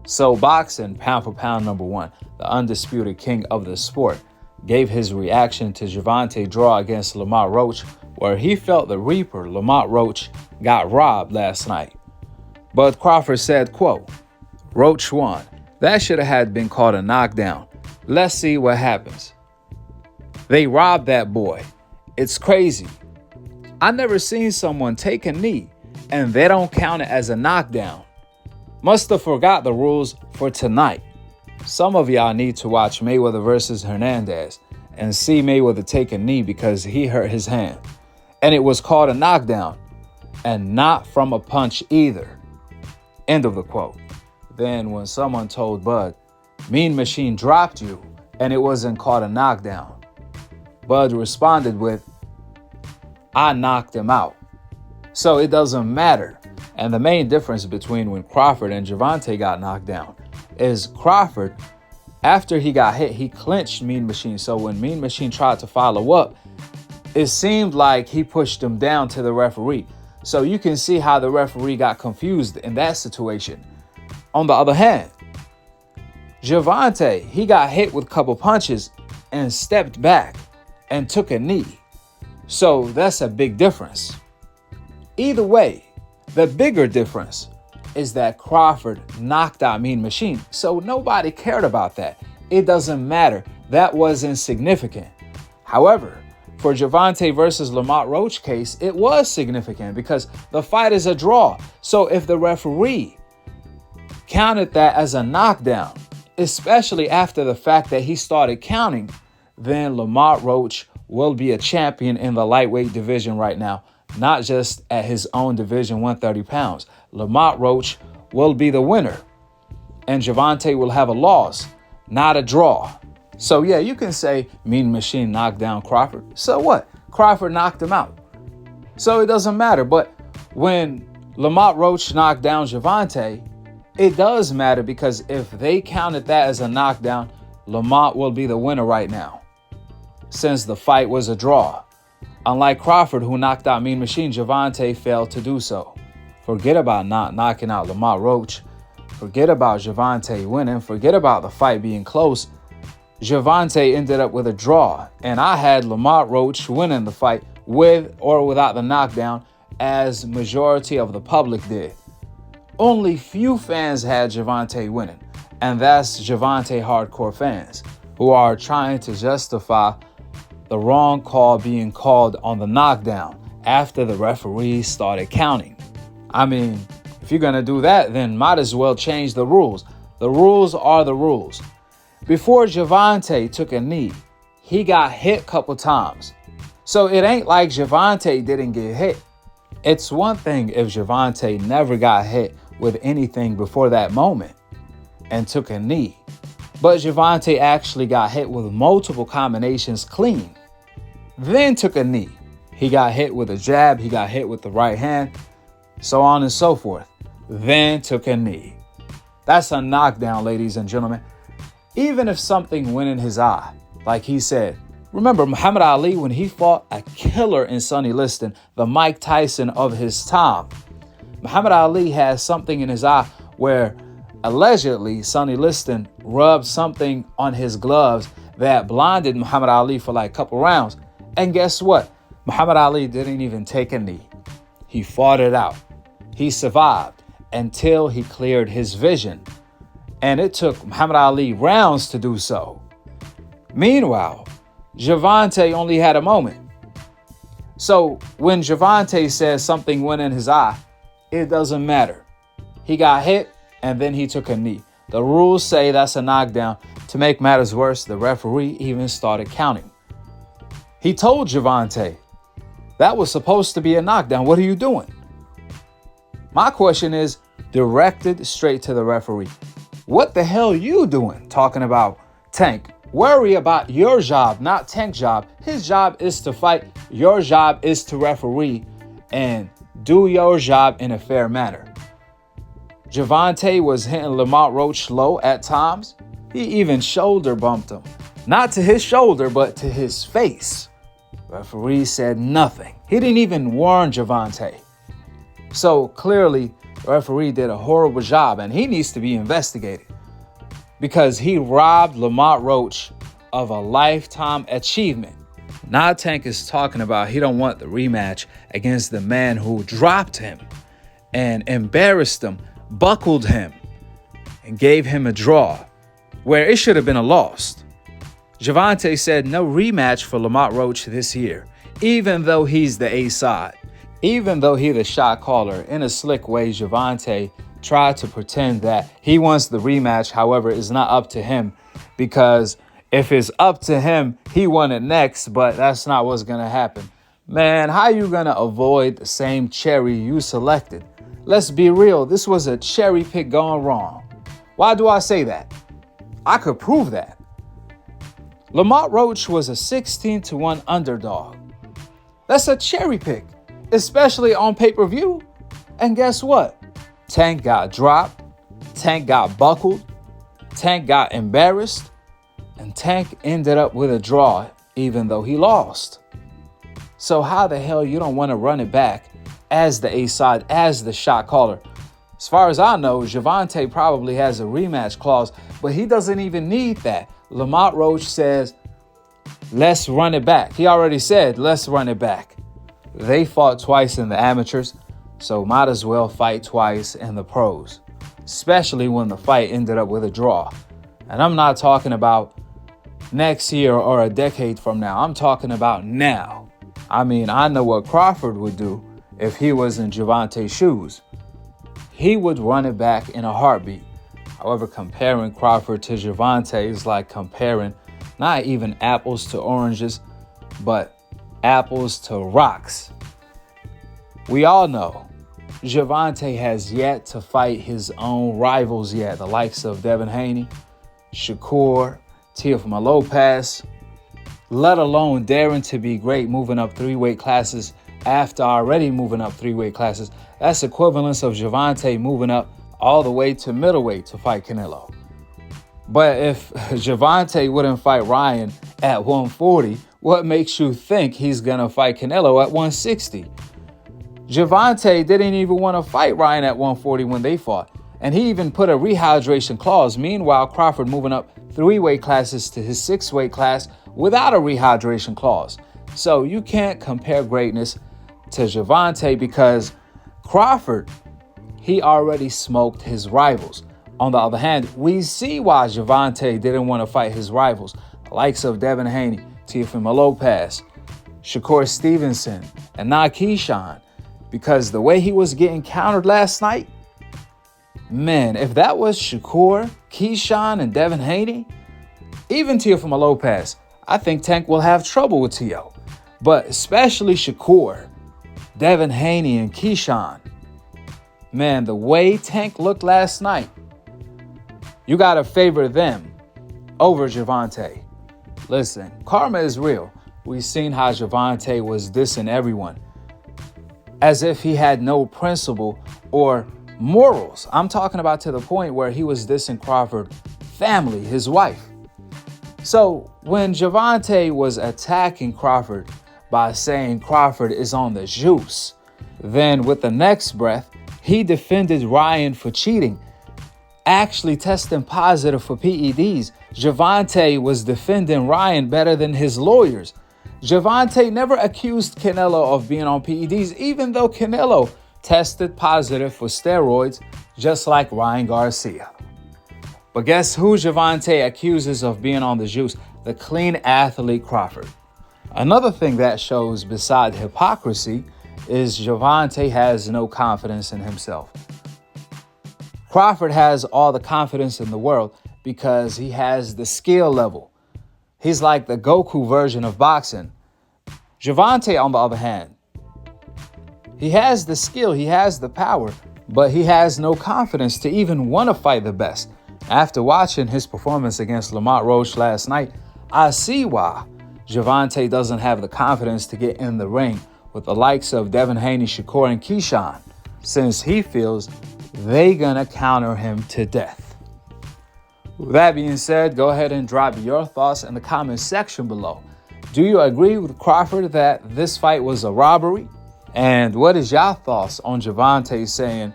So boxing, pound for pound number one, the undisputed king of the sport, gave his reaction to Gervonta draw against Lamont Roach, where he felt the Reaper, Lamont Roach, got robbed last night. But Crawford said, quote, "Roach won. That should have had been called a knockdown. Let's see what happens. They robbed that boy. It's crazy. I never seen someone take a knee and they don't count it as a knockdown. Must have forgot the rules for tonight. Some of y'all need to watch Mayweather versus Hernandez and see Mayweather take a knee because he hurt his hand. And it was called a knockdown and not from a punch either." End of the quote. Then when someone told Bud, "Mean Machine dropped you and it wasn't called a knockdown," Bud responded with, "I knocked him out." So it doesn't matter. And the main difference between when Crawford and Gervonta got knocked down is Crawford, after he got hit, he clinched Mean Machine. So when Mean Machine tried to follow up, it seemed like he pushed him down to the referee. So you can see how the referee got confused in that situation. On the other hand, Gervonta, he got hit with a couple punches and stepped back and took a knee. So that's a big difference. Either way, the bigger difference is that Crawford knocked out Mean Machine. So nobody cared about that. It doesn't matter. That was insignificant. However, for Gervonta versus Lamont Roach case, it was significant because the fight is a draw. So if the referee counted that as a knockdown, especially after the fact that he started counting, then Lamont Roach will be a champion in the lightweight division right now, not just at his own division, 130 pounds. Lamont Roach will be the winner, and Gervonta will have a loss, not a draw. So yeah, you can say Mean Machine knocked down Crawford. So what? Crawford knocked him out. So it doesn't matter. But when Lamont Roach knocked down Gervonta, it does matter because if they counted that as a knockdown, Lamont will be the winner right now, since the fight was a draw. Unlike Crawford, who knocked out Mean Machine, Gervonta failed to do so. Forget about not knocking out Lamont Roach. Forget about Gervonta winning. Forget about the fight being close. Gervonta ended up with a draw, and I had Lamont Roach winning the fight with or without the knockdown, as majority of the public did. Only few fans had Gervonta winning, and that's Gervonta hardcore fans who are trying to justify the wrong call being called on the knockdown after the referee started counting. I mean, if you're going to do that, then might as well change the rules. The rules are the rules. Before Gervonta took a knee, he got hit a couple times. So it ain't like Gervonta didn't get hit. It's one thing if Gervonta never got hit with anything before that moment and took a knee. But Gervonta actually got hit with multiple combinations clean, then took a knee. He got hit with a jab, he got hit with the right hand, so on and so forth, then took a knee. That's a knockdown, ladies and gentlemen. Even if something went in his eye, like he said. Remember Muhammad Ali when he fought a killer in Sonny Liston, the Mike Tyson of his time. Muhammad Ali has something in his eye where allegedly Sonny Liston rubbed something on his gloves that blinded Muhammad Ali for like a couple rounds. And guess what? Muhammad Ali didn't even take a knee. He fought it out. He survived until he cleared his vision. And it took Muhammad Ali rounds to do so. Meanwhile, Gervonta only had a moment. So when Gervonta says something went in his eye, it doesn't matter. He got hit and then he took a knee. The rules say that's a knockdown. To make matters worse, the referee even started counting. He told Gervonta, that was supposed to be a knockdown. What are you doing? My question is directed straight to the referee. What the hell you doing talking about Tank? Worry about your job, not Tank's job. His job is to fight. Your job is to referee and do your job in a fair manner. Gervonta was hitting Lamont Roach low at times. He even shoulder bumped him. Not to his shoulder, but to his face. Referee said nothing. He didn't even warn Gervonta. So clearly, The referee did a horrible job, and he needs to be investigated because he robbed Lamont Roach of a lifetime achievement. Now Tank is talking about he don't want the rematch against the man who dropped him and embarrassed him, buckled him, and gave him a draw where it should have been a loss. Gervonta said no rematch for Lamont Roach this year, even though he's the A-side. Even though he's the shot caller, in a slick way, Gervonta tried to pretend that he wants the rematch. However, it's not up to him, because if it's up to him, he won it next, but that's not what's going to happen. Man, how you going to avoid the same cherry you selected? Let's be real. This was a cherry pick gone wrong. Why do I say that? I could prove that. Lamont Roach was a 16-1 underdog. That's a cherry pick, especially on pay-per-view. And guess what? Tank got dropped, Tank got buckled, Tank got embarrassed, and Tank ended up with a draw even though he lost. So how the hell you don't want to run it back as the A-side, as the shot caller? As far as I know, Gervonta probably has a rematch clause, but he doesn't even need that. Lamont Roach says, let's run it back. He already said, let's run it back. They fought twice in the amateurs, so might as well fight twice in the pros, especially when the fight ended up with a draw. And I'm not talking about next year or a decade from now. I'm talking about now. I mean, I know what Crawford would do if he was in Gervonta's shoes. He would run it back in a heartbeat. However, comparing Crawford to Gervonta is like comparing not even apples to oranges, but apples to rocks. We all know Gervonta has yet to fight his own rivals yet, the likes of Devin Haney, Shakur, Teofimo Lopez, let alone daring to be great moving up 3 weight classes after already moving up 3 weight classes. That's equivalence of Gervonta moving up all the way to middleweight to fight Canelo. But if Gervonta wouldn't fight Ryan at 140, what makes you think he's going to fight Canelo at 160? Gervonta didn't even want to fight Ryan at 140 when they fought, and he even put a rehydration clause. Meanwhile, Crawford moving up 3 weight classes to his 6 weight class without a rehydration clause. So you can't compare greatness to Gervonta because Crawford, he already smoked his rivals. On the other hand, we see why Gervonta didn't want to fight his rivals, the likes of Devin Haney, Teofimo Lopez, Shakur Stevenson, and Akhi, because the way he was getting countered last night, man, if that was Shakur, Keyshawn, and Devin Haney, even Teofimo Lopez, I think Tank will have trouble with Teo. But especially Shakur, Devin Haney, and Keyshawn, man, the way Tank looked last night, you got to favor them over Gervonta. Listen, karma is real. We've seen how Gervonta was dissing everyone as if he had no principle or morals. I'm talking about to the point where he was dissing Crawford family, his wife. So when Gervonta was attacking Crawford by saying Crawford is on the juice, then with the next breath, he defended Ryan for cheating, actually testing positive for PEDs. Gervonta was defending Ryan better than his lawyers. Gervonta never accused Canelo of being on PEDs, even though Canelo tested positive for steroids, just like Ryan Garcia. But guess who Gervonta accuses of being on the juice? The clean athlete Crawford. Another thing that shows, beside hypocrisy, is Gervonta has no confidence in himself. Crawford has all the confidence in the world because he has the skill level. He's like the Goku version of boxing. Gervonta, on the other hand, he has the skill, he has the power, but he has no confidence to even want to fight the best. After watching his performance against Lamont Roach last night, I see why Gervonta doesn't have the confidence to get in the ring with the likes of Devin Haney, Shakur, and Keyshawn, since he feels they gonna counter him to death. With that being said, go ahead and drop your thoughts in the comment section below. Do you agree with Crawford that this fight was a robbery? And what is your thoughts on Gervonta saying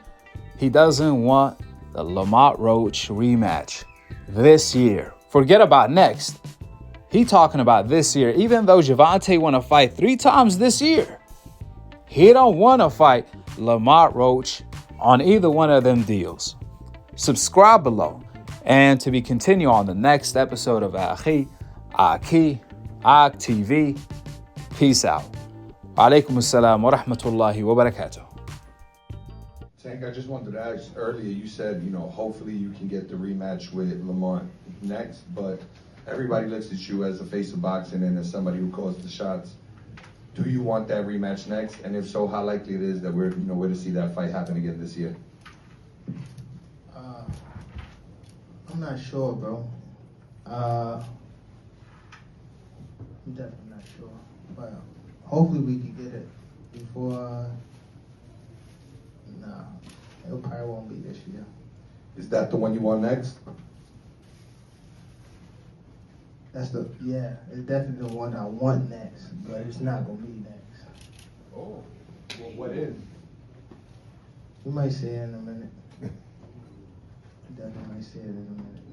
He doesn't want the Lamont Roach rematch this year. Forget about next. He talking about this year. Even though Gervonta want to fight 3 times this year, he don't want to fight Lamont Roach on either one of them deals. Subscribe below. And to be continued on the next episode of Akhi, Akhi TV. Peace out. Alaikum assalam wa rahmatullahi wa barakatuh. Tank, I just wanted to ask earlier, you said, hopefully you can get the rematch with Lamont next, but everybody looks at you as the face of boxing and as somebody who calls the shots. Do you want that rematch next? And if so, how likely it is that we're to see that fight happen again this year? I'm not sure, bro. I'm definitely not sure, but hopefully we can get it before. Nah, it probably won't be this year. Is that the one you want next? It's definitely the one I want next, but it's not gonna be next. Oh, well, what is? We might see it in a minute. Definitely might see it in a minute.